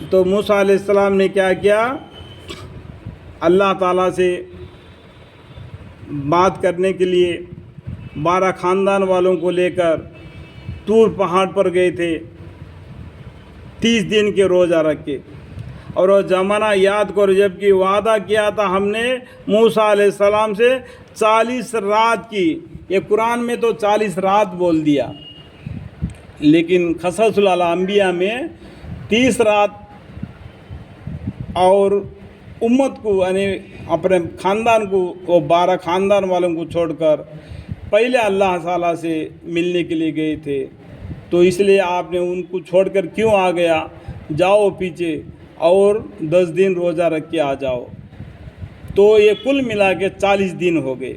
تو موسیٰ علیہ السلام نے کیا کیا، اللہ تعالیٰ سے بات کرنے کے لیے 12 خاندان والوں کو لے کر طور پہاڑ پر گئے تھے 30 دن کے روزہ رکھ کے، اور وہ زمانہ یاد کرو جب کہ وعدہ کیا تھا ہم نے موسیٰ علیہ السلام سے 40 رات کی، یہ قرآن میں تو 40 رات بول دیا، لیکن قصص الانبیاء میں 30 رات، اور امت کو یعنی اپنے خاندان کو، وہ 12 خاندان والوں کو چھوڑ کر پہلے اللہ تعالیٰ سے ملنے کے لیے گئے تھے، تو اس لیے آپ نے ان کو چھوڑ کر کیوں آ گیا، جاؤ پیچھے اور 10 دن روزہ رکھ کے آ جاؤ، تو یہ کل ملا کے 40 دن ہو گئے،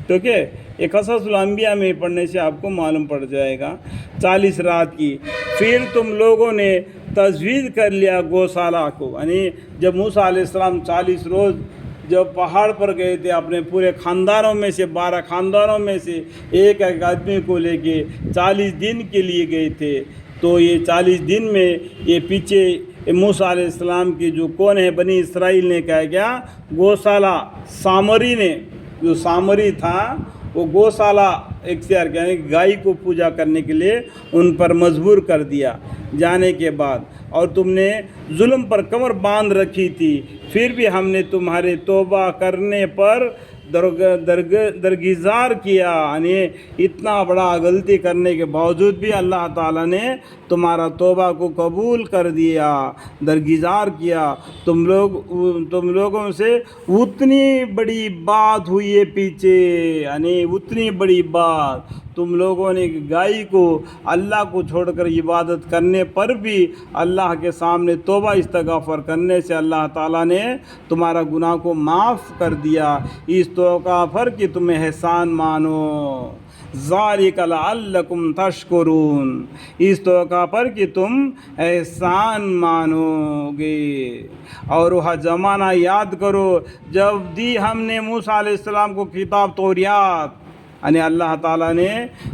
ٹھیک ہے۔ یہ قصص الانبیاء میں پڑھنے سے آپ کو معلوم پڑ جائے گا 40 رات کی۔ پھر تم لوگوں نے تجویز کر لیا گوشالہ کو، یعنی جب موسیٰ علیہ السلام 40 روز جب پہاڑ پر گئے تھے، اپنے پورے خاندانوں میں سے 12 خاندانوں میں سے ایک ایک آدمی کو لے کے 40 دن کے لیے گئے تھے، تو یہ 40 دن میں یہ پیچھے موسیٰ علیہ السلام کی جو کون ہے بنی اسرائیل نے کہا گیا گوشالہ، سامری نے، جو سامری تھا وہ گوشالہ اختیار کیا، یعنی گائے کو پوجا کرنے کے لیے ان پر مجبور کر دیا جانے کے بعد، اور تم نے ظلم پر کمر باندھ رکھی تھی، پھر بھی ہم نے تمہارے توبہ کرنے پر درگزار کیا، یعنی اتنا بڑا غلطی کرنے کے باوجود بھی اللہ تعالیٰ نے تمہارا توبہ کو قبول کر دیا، درگزار کیا۔ تم لوگوں سے اتنی بڑی بات ہوئی ہے پیچھے، یعنی اتنی بڑی بات، تم لوگوں نے گائے کو اللہ کو چھوڑ کر عبادت کرنے پر بھی اللہ کے سامنے توبہ استغفار کرنے سے اللہ تعالیٰ نے تمہارا گناہ کو معاف کر دیا، اس توقع پر کہ تم احسان مانو، ذالک لعلکم تشکرون، اس توقع پر کہ تم احسان مانو گے۔ اور وہ زمانہ یاد کرو جب دی ہم نے موسیٰ علیہ السلام کو کتاب توریات، یعنی اللہ تعالیٰ نے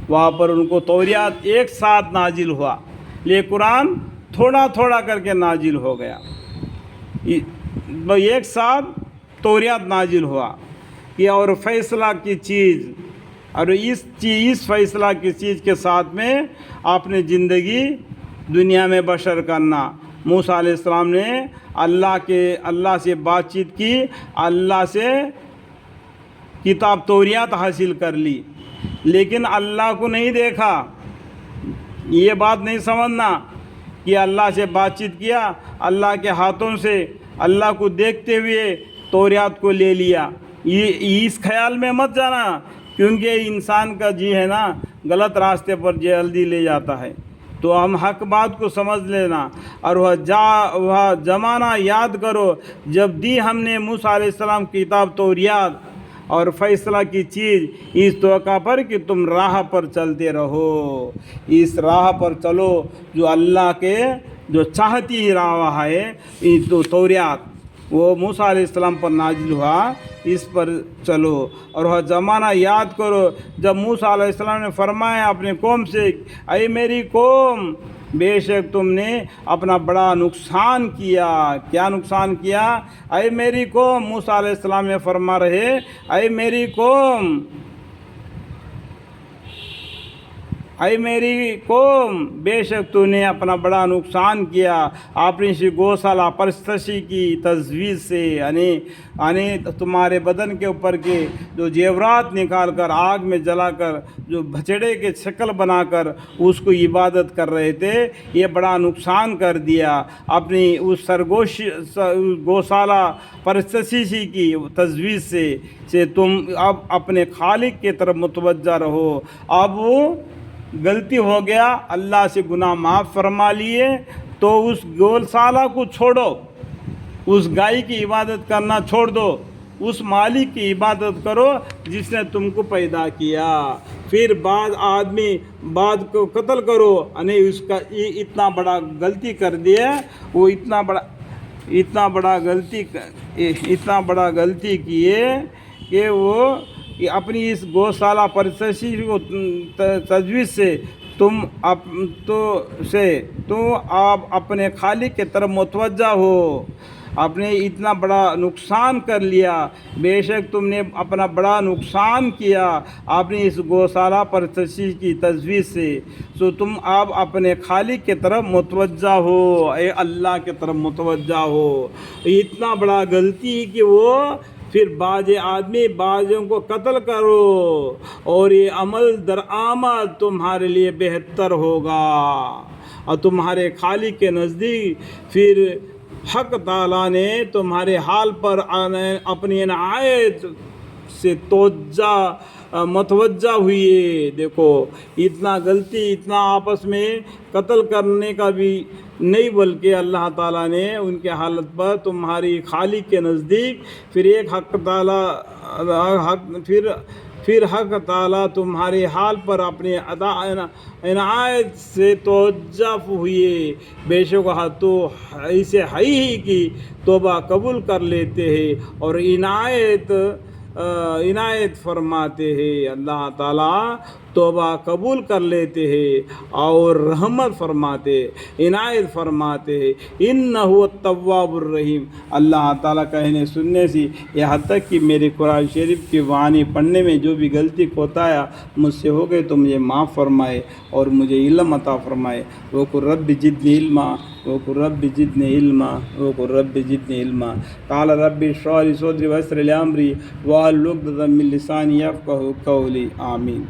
وہاں پر ان کو توریات ایک ساتھ نازل ہوا، یہ قرآن تھوڑا تھوڑا کر کے نازل ہو گیا، ایک ساتھ توریات نازل ہوا کہ اور فیصلہ کی چیز، اور اس فیصلہ کی چیز کے ساتھ میں اپنے زندگی دنیا میں بسر کرنا۔ موسیٰ علیہ السلام نے اللہ سے بات چیت کی، اللہ سے کتاب توریات حاصل کر لی، لیکن اللہ کو نہیں دیکھا، یہ بات نہیں سمجھنا کہ اللہ سے بات چیت کیا، اللہ کے ہاتھوں سے اللہ کو دیکھتے ہوئے توریات کو لے لیا، یہ اس خیال میں مت جانا، کیونکہ انسان کا جی ہے نا غلط راستے پر جلدی لے جاتا ہے، تو ہم حق بات کو سمجھ لینا۔ اور وہ زمانہ یاد کرو جب دی ہم نے موسیٰ علیہ السلام کی کتاب توریات اور فیصلہ کی چیز، اس توقع پر کہ تم راہ پر چلتے رہو، اس راہ پر چلو جو اللہ کے جو چاہتی ہی راہ ہے، تو توریات وہ موسیٰ علیہ السلام پر نازل ہوا، اس پر چلو۔ اور وہ زمانہ یاد کرو جب موسیٰ علیہ السلام نے فرمایا اپنے قوم سے، اے میری قوم، بے شک تم نے اپنا بڑا نقصان کیا۔ کیا نقصان کیا؟ اے میری قوم، موسیٰ علیہ السلام نے فرما رہے، اے میری قوم، اے میری قوم، بے شک تو نے اپنا بڑا نقصان کیا، آپ نے گوشالہ پرستشی کی تجویز سے، یعنی تمہارے بدن کے اوپر کے جو زیورات نکال کر آگ میں جلا کر جو بچڑے کے شکل بنا کر اس کو عبادت کر رہے تھے، یہ بڑا نقصان کر دیا۔ اپنی اس گوشالہ پرستشی کی تجویز سے تم اب اپنے خالق کی طرف متوجہ رہو۔ اب وہ غلطی ہو گیا، اللہ سے گناہ معاف فرما لیے، تو اس گوشالہ کو چھوڑو، اس گائے کی عبادت کرنا چھوڑ دو، اس مالک کی عبادت کرو جس نے تم کو پیدا کیا۔ پھر بعض آدمی بعض کو قتل کرو، یعنی اس کا اتنا بڑا غلطی کر دیا، وہ اتنا بڑا غلطی کیے کہ وہ اپنی اس گوشالہ پرستشی کو تجویز سے آپ اپنے خالق کی طرف متوجہ ہو. آپ نے اتنا بڑا نقصان کر لیا، بے شک تم نے اپنا بڑا نقصان کیا آپ نے اس گوشالہ پر کی تجویز سے. سو تم آپ اپنے خالق کی طرف متوجہ ہو، اے اللہ کی طرف متوجہ ہو. اتنا بڑا غلطی ہے کہ وہ پھر بعض آدمی بعضوں کو قتل کرو، اور یہ عمل درآمد تمہارے لیے بہتر ہوگا، اور تمہارے خالق کے نزدیک پھر حق تعالیٰ نے تمہارے حال پر اپنی عنایت سے متوجہ ہوئے. دیکھو اتنا غلطی، اتنا آپس میں قتل کرنے کا بھی نہیں، بلکہ اللہ تعالیٰ نے ان کے حالت پر تمہاری خالق کے نزدیک پھر ایک حق تعالیٰ پھر حق تعالیٰ تمہارے حال پر اپنے عنایت سے توجہ ہوئے. بے شک تو ایسے ہے ہی کہ توبہ قبول کر لیتے ہیں اور عنایت فرماتے ہیں. اللہ تعالیٰ توبہ قبول کر لیتے ہیں اور رحمت فرماتے، عنایت فرماتے ہیں. انہ التواب الرحیم. اللہ تعالیٰ کہنے سننے سے یہاں تک کہ میرے قرآن شریف کی وانی پڑھنے میں جو بھی غلطی کوتاہی مجھ سے ہو گئے تو مجھے معاف فرمائے اور مجھے علم عطا فرمائے. وقل رب زدنی علما وقل رب زدنی علما وقل رب زدنی علما. قال رب اشرح لي صدري ويسر لي امري واحلل عقدة من لساني يفقهوا قولي. آمین.